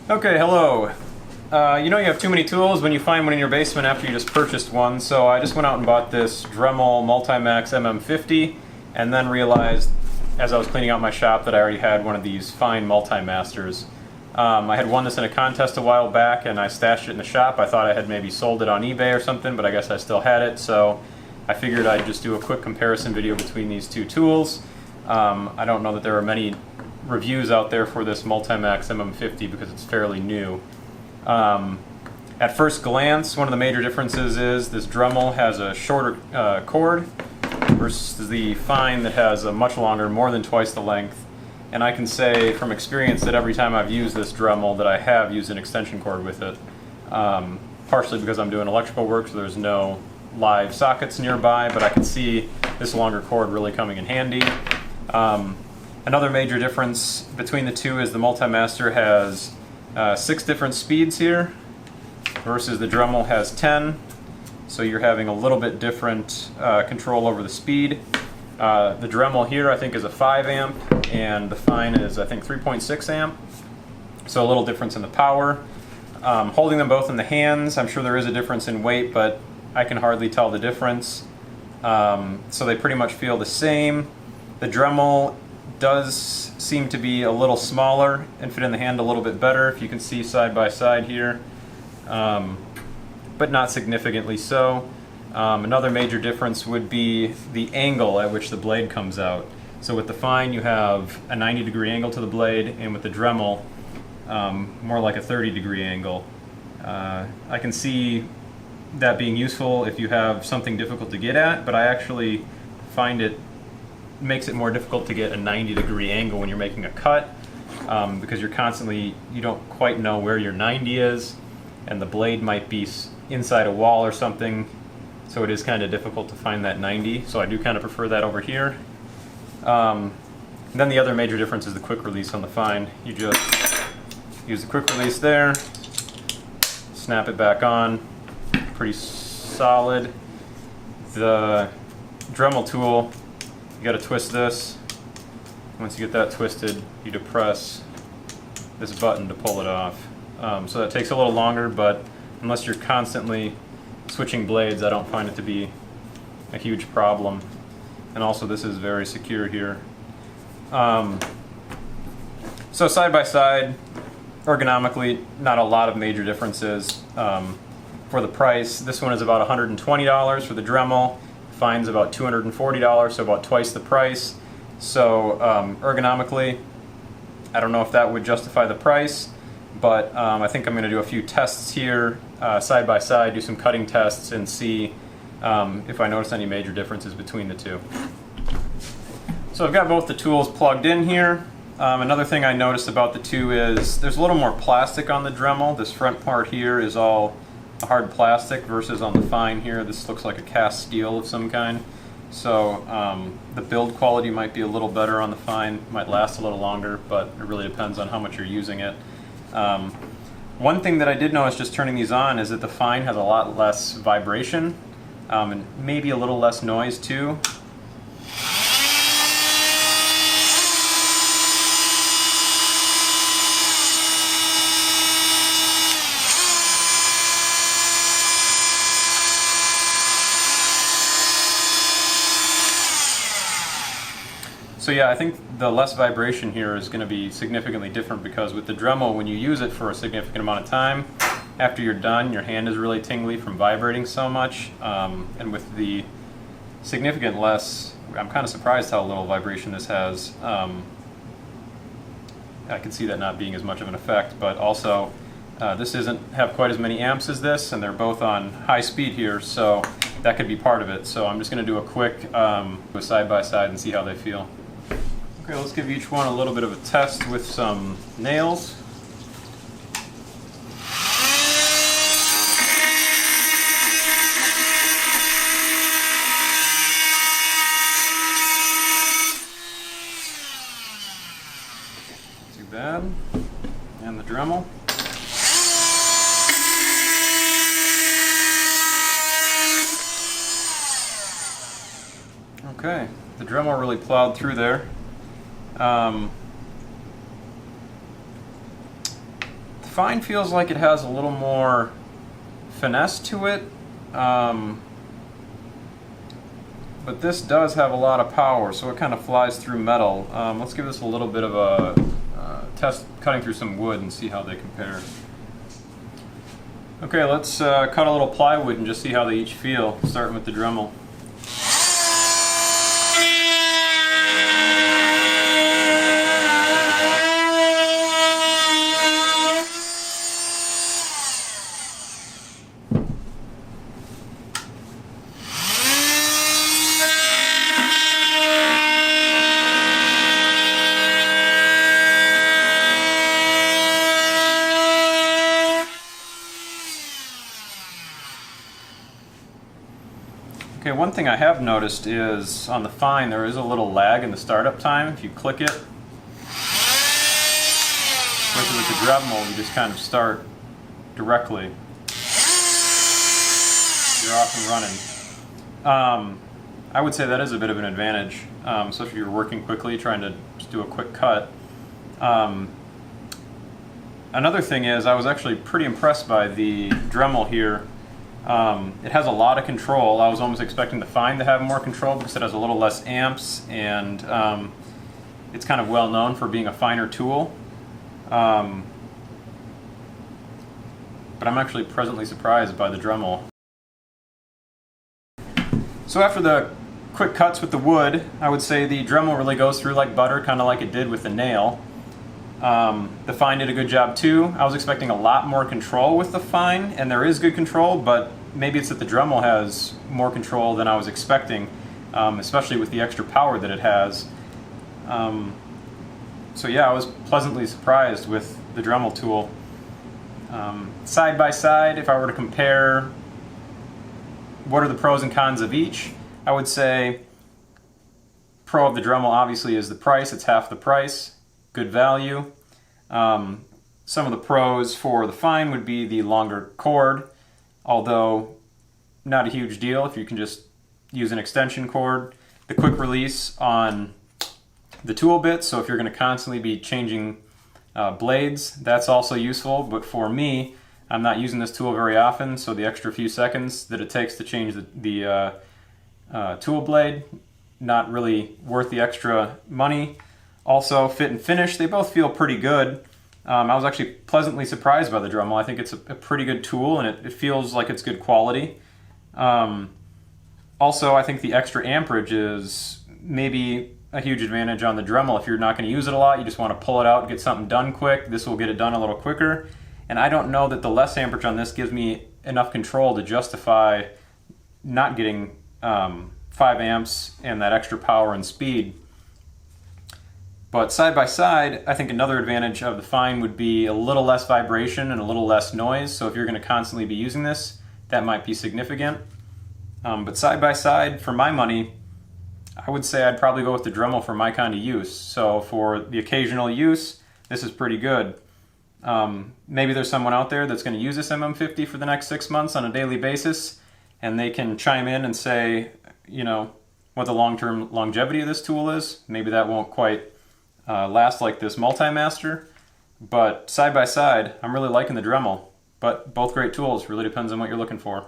Okay, hello. You know you have too many tools when you find one in your basement after you just purchased one, so I just went out and bought this Dremel MultiMaster MM50 and then realized as I was cleaning out my shop that I already had one of these FEIN MultiMasters. I had won this in a contest a while back and I stashed it in the shop. I thought I had maybe sold it on eBay or something, but I guess I still had it, so I figured I'd just do a quick comparison video between these two tools. I don't know that there are many reviews out there for this MultiMaster MM50 because it's fairly new. At first glance, one of the major differences is this Dremel has a shorter cord versus the FEIN that has a much longer, more than twice the length. And I can say from experience that every time I've used this Dremel that I have used an extension cord with it. Partially because I'm doing electrical work, so there's no live sockets nearby, but I can see this longer cord really coming in handy. Another major difference between the two is the MultiMaster has 6 different speeds here versus the Dremel has 10, so you're having a little bit different control over the speed. The Dremel here I think is a 5 amp and the FEIN is I think 3.6 amp, so a little difference in the power. Holding them both in the hands, I'm sure there is a difference in weight, but I can hardly tell the difference. So they pretty much feel the same. The Dremel does seem to be a little smaller and fit in the hand a little bit better, if you can see side by side here, but not significantly so. Another major difference would be the angle at which the blade comes out. So with the FEIN you have a 90-degree angle to the blade, and with the Dremel more like a 30-degree angle. I can see that being useful if you have something difficult to get at, but I actually find it makes it more difficult to get a 90-degree angle when you're making a cut, because you don't quite know where your 90 is, and the blade might be inside a wall or something, so it is kind of difficult to find that 90, so I do kind of prefer that over here. And then the other major difference is the quick release on the FEIN. You just use the quick release there, snap it back on, pretty solid. The Dremel tool, you got to twist this. Once you get that twisted, you depress this button to pull it off. So that takes a little longer, but unless you're constantly switching blades, I don't find it to be a huge problem. And also this is very secure here. So side by side, ergonomically, not a lot of major differences. For the price, this one is about $120 for the Dremel. FEIN's about $240, so about twice the price. So ergonomically, I don't know if that would justify the price, but I think I'm going to do a few tests here side by side, do some cutting tests, and see if I notice any major differences between the two. So I've got both the tools plugged in here. Another thing I noticed about the two is there's a little more plastic on the Dremel. This front part here is all hard plastic versus on the FEIN here this looks like a cast steel of some kind. So the build quality might be a little better on the FEIN, might last a little longer, but it really depends on how much you're using it. One thing that I did notice just turning these on is that the FEIN has a lot less vibration and maybe a little less noise too. So yeah, I think the less vibration here is going to be significantly different, because with the Dremel, when you use it for a significant amount of time, after you're done, your hand is really tingly from vibrating so much. And with the significant less, I'm kind of surprised how little vibration this has. I can see that not being as much of an effect, but also this doesn't have quite as many amps as this, and they're both on high speed here, so that could be part of it. So I'm just going to do a quick side by side and see how they feel. Okay, let's give each one a little bit of a test with some nails. Not too bad. And the Dremel. Okay, the Dremel really plowed through there. The FEIN feels like it has a little more finesse to it, but this does have a lot of power, so it kind of flies through metal. Let's give this a little bit of a test cutting through some wood and see how they compare. Okay, let's cut a little plywood and just see how they each feel, starting with the Dremel. Okay, one thing I have noticed is on the FEIN there is a little lag in the startup time. If you click it, versus with the Dremel, you just kind of start directly. You're off and running. I would say that is a bit of an advantage, especially if you're working quickly, trying to just do a quick cut. Another thing is, I was actually pretty impressed by the Dremel here. It has a lot of control. I was almost expecting the FEIN to have more control because it has a little less amps, and it's kind of well known for being a finer tool. But I'm actually pleasantly surprised by the Dremel. So after the quick cuts with the wood, I would say the Dremel really goes through like butter, kind of like it did with the nail. The FEIN did a good job too. I was expecting a lot more control with the FEIN, and there is good control, but maybe it's that the Dremel has more control than I was expecting, especially with the extra power that it has. So yeah, I was pleasantly surprised with the Dremel tool. Side by side, if I were to compare what are the pros and cons of each, I would say pro of the Dremel obviously is the price. It's half the price. Good value. Some of the pros for the FEIN would be the longer cord, although not a huge deal if you can just use an extension cord. The quick release on the tool bits, so if you're going to constantly be changing blades, that's also useful, but for me, I'm not using this tool very often, so the extra few seconds that it takes to change the tool blade, not really worth the extra money. Also, fit and finish, they both feel pretty good. I was actually pleasantly surprised by the Dremel. I think it's a pretty good tool, and it feels like it's good quality. Also, I think the extra amperage is maybe a huge advantage on the Dremel. If you're not going to use it a lot, you just want to pull it out and get something done quick, this will get it done a little quicker. And I don't know that the less amperage on this gives me enough control to justify not getting 5 amps and that extra power and speed. But side by side, I think another advantage of the FEIN would be a little less vibration and a little less noise. So if you're going to constantly be using this, that might be significant. But side by side, for my money, I would say I'd probably go with the Dremel for my kind of use. So for the occasional use, this is pretty good. Maybe there's someone out there that's going to use this MM50 for the next 6 months on a daily basis, and they can chime in and say, you know, what the long-term longevity of this tool is. Maybe that won't quite last like this MultiMaster, but side by side, I'm really liking the Dremel. But both great tools, really depends on what you're looking for.